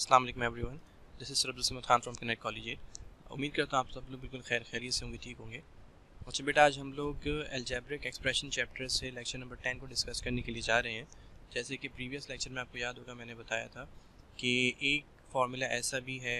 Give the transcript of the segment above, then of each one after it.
अस्सलाम वालेकुम everyone, this is Sarab Jaseem Khan from Connect College. उम्मीद करता हूँ आप सब लोग बिल्कुल खैरियत से होंगे, ठीक होंगे। अच्छा बेटा, आज हम लोग अलजेब्रिक एक्सप्रेशन चैप्टर से लेक्चर नंबर 10 को डिस्कस करने के लिए जा रहे हैं। जैसे कि प्रीवियस लेक्चर में आपको याद होगा मैंने बताया था कि एक फार्मूला ऐसा भी है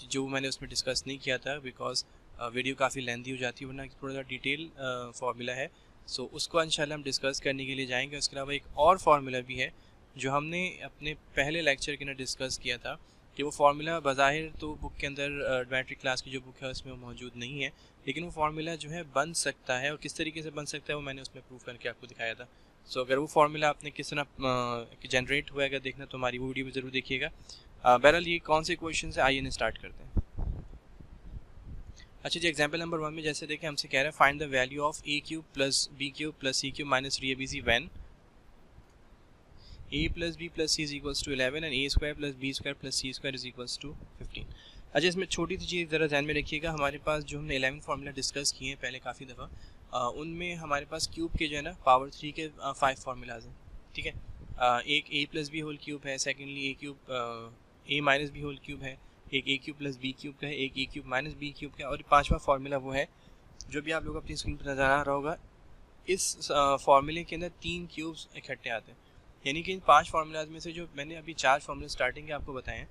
जो मैंने उसमें डिस्कस नहीं किया था बिकॉज वीडियो काफ़ी लेंथी हो जाती है, वरना थोड़ा सा डिटेल फार्मूला है। सो उसको इंशाल्लाह हम डिस्कस करने के लिए जाएंगे। उसके अलावा एक और फार्मूला भी है जो हमने अपने पहले लेक्चर के अंदर डिस्कस किया था कि वो फार्मूला बज़ाहिर तो बुक के अंदर मैट्रिक क्लास की जो बुक है उसमें वो मौजूद नहीं है, लेकिन वो फार्मूला जो है बन सकता है। और किस तरीके से बन सकता है वो मैंने उसमें प्रूव करके आपको दिखाया था। सो अगर वो फार्मूला आपने किस तरह जनरेट हुआ अगर देखना तो हमारी वो वीडियो भी ज़रूर देखिएगा। बहरहाल ये कौन से क्वेश्चन है, आइए स्टार्ट करते हैं। अच्छा जी, एग्जाम्पल नंबर 1 में जैसे देखें हमसे कह रहा है find the value of a cube plus B cube plus C cube minus 3abc when a plus b plus c is equals to 11 and a square plus b square plus c square is equals to 15। अच्छा, इसमें छोटी सी चीज़ ज़रा ध्यान में रखिएगा। हमारे पास जो हमने 11 फार्मूला डिस्कस किए हैं पहले काफ़ी दफ़ा, उनमें हमारे पास क्यूब के जो है ना पावर 3 के 5 फार्मूलाज हैं, ठीक है। एक a plus B whole cube है, secondly a cube a minus B whole cube है, एक a cube plus B cube का है, एक a cube minus B cube का है, और पाँचवा फार्मूला वो है जो भी आप लोग अपनी स्क्रीन पर नज़र आ रहा होगा। इस फार्मूले के अंदर 3 क्यूब्स इकट्ठे आते हैं, यानी कि इन 5 फार्मूलाज में से जो मैंने अभी 4 फार्मूले स्टार्टिंग के आपको बताए हैं,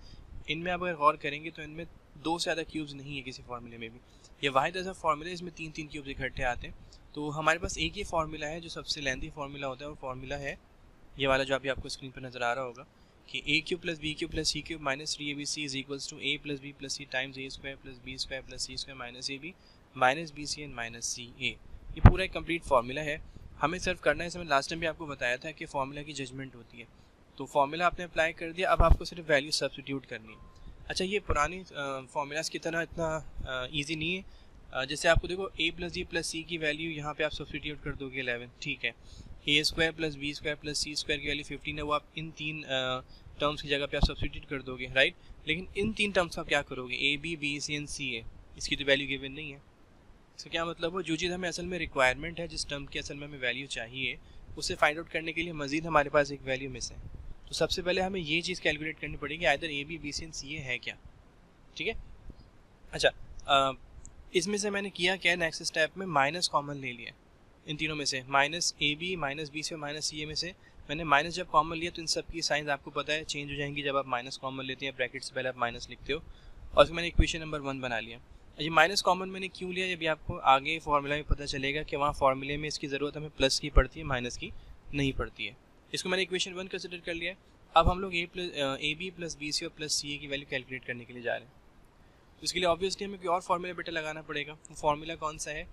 इनमें आप अगर गौर करेंगे तो इनमें 2 से ज़्यादा क्यूब्स नहीं है किसी फार्मूले में भी। ये वाहिद ऐसा फार्मूला है इसमें 3-3 क्यूब्स इकट्ठे आते हैं। तो हमारे पास एक ही फार्मूला है जो सबसे लेंथी फार्मूला होता है, और फार्मूला है ये वाला जो अभी आपको स्क्रीन पर नज़र आ रहा होगा कि A cube plus B cube plus C cube minus 3abc is equals to A plus B plus C times A square plus B square plus C square minus A B minus B C and minus C A. ये पूरा एक complete formula है, हमें सिर्फ करना है। इसमें last time भी आपको बताया था कि फार्मूला की जजमेंट होती है। तो फार्मूला आपने अप्लाई कर दिया, अब आपको सिर्फ वैल्यू सब्स्टिट्यूट करनी है। अच्छा, ये पुरानी फार्मूलाज की तरह इतना ईजी नहीं है। जैसे आपको देखो a प्लस डी प्लस सी की वैल्यू यहाँ पे आप सब्स्टिट्यूट कर दोगे 11, ठीक है। A square plus B square plus C square की वैल्यू 15 है, वो आप इन 3 टर्म्स की जगह पे आप सब्स्टिट्यूट कर दोगे, राइट। लेकिन इन 3 टर्म्स का क्या करोगे, A B B C and C A, इसकी तो वैल्यू गिवन नहीं है। इसका क्या मतलब हो, जो चीज़ हमें असल में रिक्वायरमेंट है, जिस टर्म की असल में हमें वैल्यू चाहिए, उसे फाइंड आउट करने के लिए मजीद हमारे पास एक वैल्यू मिस है। तो सबसे पहले हमें ये चीज़ कैलकुलेट करनी पड़ेगी, either A B B C and C A है क्या, ठीक है। अच्छा, इसमें से मैंने किया क्या, नेक्स्ट स्टेप में माइनस कॉमन ले लिया इन तीनों में से, minus A B minus B c और माइनस सी ए में से मैंने माइनस जब कॉमन लिया तो इन सब की साइंस आपको पता है चेंज हो जाएंगी जब आप माइनस कॉमन लेते हैं, ब्रैकेट से पहले आप माइनस लिखते हो, और फिर मैंने इक्वेशन नंबर 1 बना लिया। ये माइनस कॉमन मैंने क्यों लिया, ये भी आपको आगे फार्मूला में पता चलेगा कि वहाँ फार्मूले में इसकी ज़रूरत हमें प्लस की पड़ती है, माइनस की नहीं पड़ती है। इसको मैंने इक्वेशन 1 कंसिडर कर लिया। अब हम लोग a B plus B c और प्लस सी ए की वैल्यू कैलकुलेट करने के लिए जा रहे हैं। तो इसके लिए ऑब्वियसली हमें कोई और फार्मूला बेटा लगाना पड़ेगा। वो फार्मूला कौन सा है,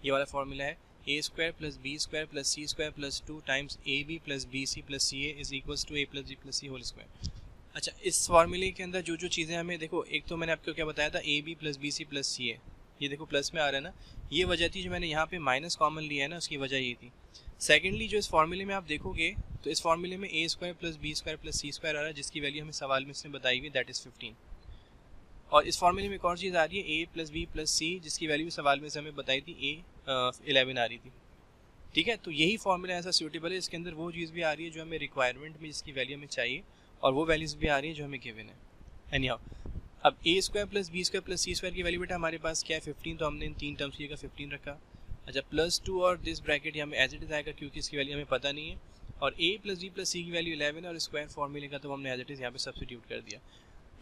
ये वाला फार्मूला है A square plus B square plus C square plus 2 times A B plus B C plus C A is equals to A plus B plus C whole square. अच्छा, इस फार्मूले के अंदर जो जो चीज़ें हमें देखो, एक तो मैंने आपको क्या बताया था A B plus B C plus C A, ये देखो प्लस में आ रहा है ना, ये वजह थी जो मैंने यहाँ पे माइनस कॉमन लिया है ना, उसकी वजह ये थी। सेकेंडली जो इस फार्मूले में आप देखोगे तो इस फार्मूले में A square plus B square plus C square आ रहा है, जिसकी वैल्यू हमें सवाल में इसने बताई हुई, दैट इज़ 15। और इस फार्मूले में एक और चीज़ आ रही है ए प्लस बी प्लस सी, जिसकी वैल्यू सवाल में से हमें बताई थी ए 11 आ रही थी, ठीक है। तो यही फार्मूला ऐसा सूटेबल है, इसके अंदर वो चीज़ भी आ रही है जो हमें रिक्वायरमेंट में जिसकी वैल्यू हमें चाहिए, और वो वैल्यूज़ भी आ रही है जो हमें गिवन है। एनी हाउ, अब A square plus B square plus C square की वैल्यू बेटा हमारे पास क्या है 15, तो हमने इन 3 टर्म्स की जगह 15 रखा। अच्छा, प्लस 2 और दिस ब्रैकेट हमें एज इट इज़ आएगा क्योंकि इसकी वैल्यू हमें पता नहीं है, और ए प्लस बी प्लस सी की वैल्यू 11 और स्क्वायर फार्मूले का तो हमने एज इट इज़ यहाँ पे सब्स्टिट्यूट कर दिया।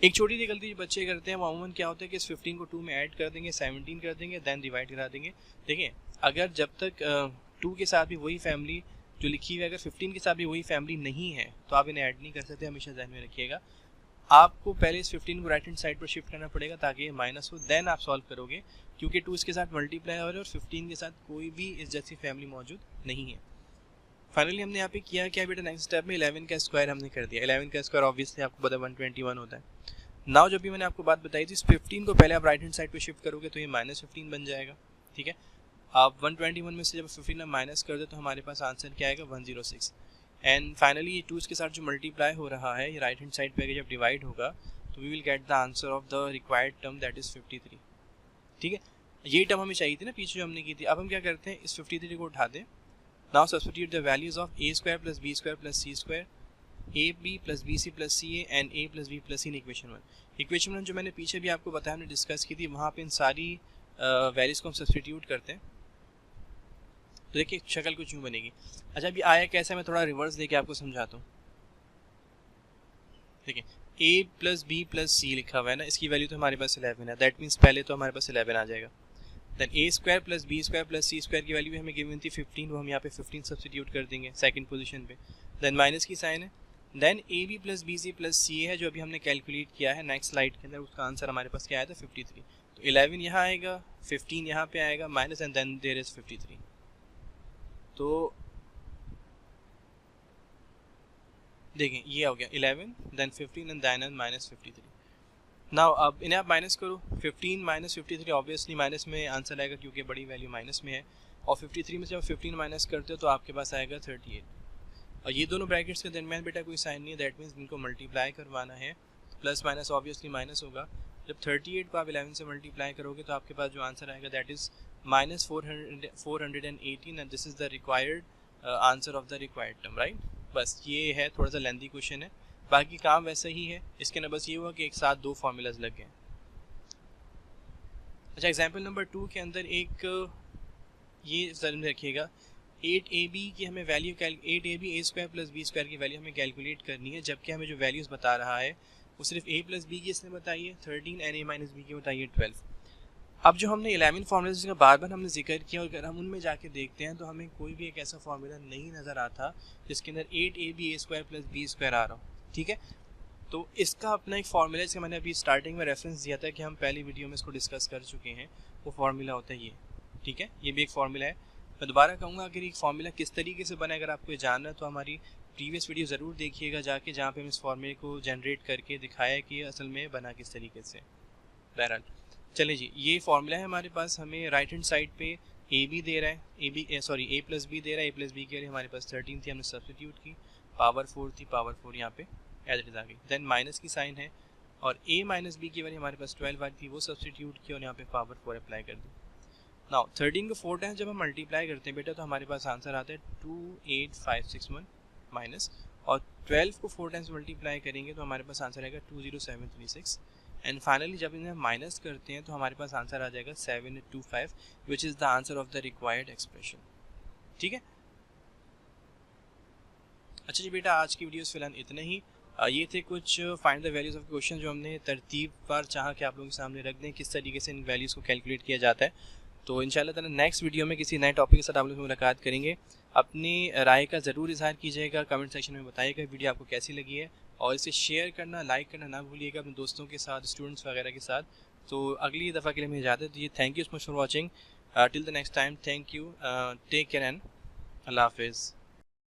एक छोटी सी गलती जो बच्चे करते हैं मामूमन क्या होता है कि इस 15 को 2 में ऐड कर देंगे, 17 कर देंगे, देन डिवाइड करा देंगे। देखिए, अगर जब तक 2 के साथ भी वही फैमिली जो लिखी हुई है, अगर 15 के साथ भी वही फैमिली नहीं है तो आप इन्हें ऐड नहीं कर सकते, हमेशा ध्यान में रखिएगा। आपको पहले इस 15 को राइट हैंड साइड पर शिफ्ट करना पड़ेगा ताकि ये माइनस हो, देन आप सॉल्व करोगे, क्योंकि 2 इसके साथ मल्टीप्लाई हो रहा है और 15 के साथ कोई भी इस जैसी फैमिली मौजूद नहीं है। फाइनली हमने यहाँ पे किया क्या बेटा, नेक्स्ट स्टेप में 11 का स्क्वायर हमने कर दिया। 11 का स्क्वायर ऑब्वियसली आपको पता 121 होता है। नाउ जब भी मैंने आपको बात बताई थी, इस 15 को पहले आप राइट हैंड साइड पे शिफ्ट करोगे तो ये माइनस 15 बन जाएगा, ठीक है। आप 121 में से जब 15 माइनस कर दे तो हमारे पास आंसर क्या आएगा 106। एंड फाइनली ये 2 इसके साथ जो मल्टीप्लाई हो रहा है, ये राइट हैंड साइड पे जब डिवाइड होगा तो we will get the answer of the required term, that is 53, ठीक है। ये टर्म हमें चाहिए थी ना पीछे जो हमने की थी। अब हम क्या करते हैं, इस 53 को उठा दें। Now substitute the values of a square plus B square plus C square a B plus B C plus C a and a plus B plus c in equation 1। Equation 1 जो मैंने पीछे भी आपको बताया, हमने डिस्कस की थी, वहाँ पे इन सारी वैल्यूज़ को हम सब्स्टिट्यूट करते हैं तो देखिए शक्ल कुछ यूँ बनेगी। अच्छा अभी आया कैसे, मैं थोड़ा रिवर्स लेके आपको समझाता हूँ। देखिए ए प्लस बी प्लस सी लिखा हुआ है ना, इसकी वैल्यू तो हमारे पास 11 है, दैट मीन्स पहले तो हमारे पास 11 आ जाएगा। Then A square plus B square plus C square की वैल्यू हमें गिवन थी 15, वो हम यहाँ पे 15 सब्स्टिट्यूट कर देंगे सेकंड पोजीशन पे। देन माइनस की साइन है। Then A B plus B C plus C है जो अभी हमने कैलकुलेट किया है नेक्स्ट स्लाइड के अंदर, उसका आंसर हमारे पास क्या आया था 53। तो 11 यहाँ आएगा, 15 यहाँ पे आएगा minus, and then there is 53। तो देखें ये हो गया 11 then 15 and then minus 53। Now अब इन्हें आप माइनस करो, 15 माइनस 53 ऑब्वियसली माइनस में आंसर आएगा क्योंकि बड़ी वैल्यू माइनस में है, और 53 में से जब 15 माइनस करते हो तो आपके पास आएगा 38। और ये दोनों ब्रैकेट्स के दरमियान बेटा कोई साइन नहीं है, दैट मीन्स इनको मल्टीप्लाई करवाना है, प्लस माइनस ऑब्वियसली माइनस होगा। जब 38 को आप 11 से मल्टीप्लाई करोगे तो आपके पास जो आंसर आएगा that is minus 418 and this is the required answer of the required term, right. बस ये है, थोड़ा सा लेंथी क्वेश्चन है, बाकी काम वैसा ही है। इसके अंदर बस ये हुआ कि एक साथ दो फार्मूलाज लग गए। अच्छा एग्जाम्पल नंबर 2 के अंदर एक ये ज़रूर में रखिएगा, 8ab की हमें वैल्यू 8ab ए स्क्वायर प्लस बी स्क्वायर की वैल्यू हमें कैलकुलेट करनी है, जबकि हमें जो वैल्यूज़ बता रहा है वो सिर्फ a प्लस बी की इसने बताई है 13 एंड a माइनस बी की बताइए 12। अब जो हमने 11 फार्मूला जिसका बार बार हमने जिक्र किया, और अगर हम उनमें जाके देखते हैं तो हमें कोई भी एक ऐसा फार्मूला नहीं नज़र आता जिसके अंदर 8ab ए स्क्वायर प्लस बी स्क्वायर आ रहा हो, ठीक है। तो इसका अपना एक फार्मूला जिसका मैंने अभी स्टार्टिंग में रेफरेंस दिया था कि हम पहली वीडियो में इसको डिस्कस कर चुके हैं, वो फार्मूला होता है ये, ठीक है। ये भी एक फार्मूला है। मैं दोबारा कहूँगा अगर एक फार्मूला किस तरीके से बना, अगर आपको जानना है तो हमारी प्रीवियस वीडियो ज़रूर देखिएगा जाके, जहाँ पे हम इस फार्मूले को जनरेट करके दिखाया कि असल में बना किस तरीके से। बहरहाल चलिए जी, ये फार्मूला है हमारे पास, हमें राइट हैंड साइड पे ए बी दे रहा है, ए प्लस बी दे रहा है, ए प्लस बी के लिए हमारे पास 13 थी, हमने सब्स्टिट्यूट की, पावर 4 थी, पावर 4 यहाँ पे एज इट इज़ आ गई। देन माइनस की साइन है, और a माइनस बी की वैल्यू हमारे पास 12 आई थी, वो सब्स्टिट्यूट की और यहाँ पे पावर 4 अप्लाई कर दी। नाउ 13 को 4 टाइम्स जब हम मल्टीप्लाई करते हैं बेटा तो हमारे पास आंसर आता है 28561 माइनस, और 12 को 4 टाइम्स मल्टीप्लाई करेंगे तो हमारे पास आंसर आएगा 20736, एंड फाइनली जब इन्हें माइनस करते हैं तो हमारे पास आंसर आ जाएगा 725 which is the answer of the required expression, ठीक है। अच्छा जी बेटा, आज की वीडियोस फिलहाल इतना ही। ये थे कुछ find the values of question जो हमने तरतीब पर चाहा कि आप लोगों के सामने रख दें किस तरीके से इन वैल्यूज़ को कैलकुलेट किया जाता है। तो इंशाल्लाह ताला नेक्स्ट वीडियो में किसी नए टॉपिक के साथ आप लोगों से मुलाकात करेंगे। अपनी राय का ज़रूर इजहार कीजिएगा, कमेंट सेक्शन में बताइएगा वीडियो आपको कैसी लगी है, और इसे शेयर करना, लाइक करना ना भूलिएगा अपने दोस्तों के साथ, स्टूडेंट्स वगैरह के साथ। तो अगली दफ़ा के लिए मुझे इजाज़त दीजिए। Thank you so much for watching, till the next time, thank you, take care and Allah हाफिज़।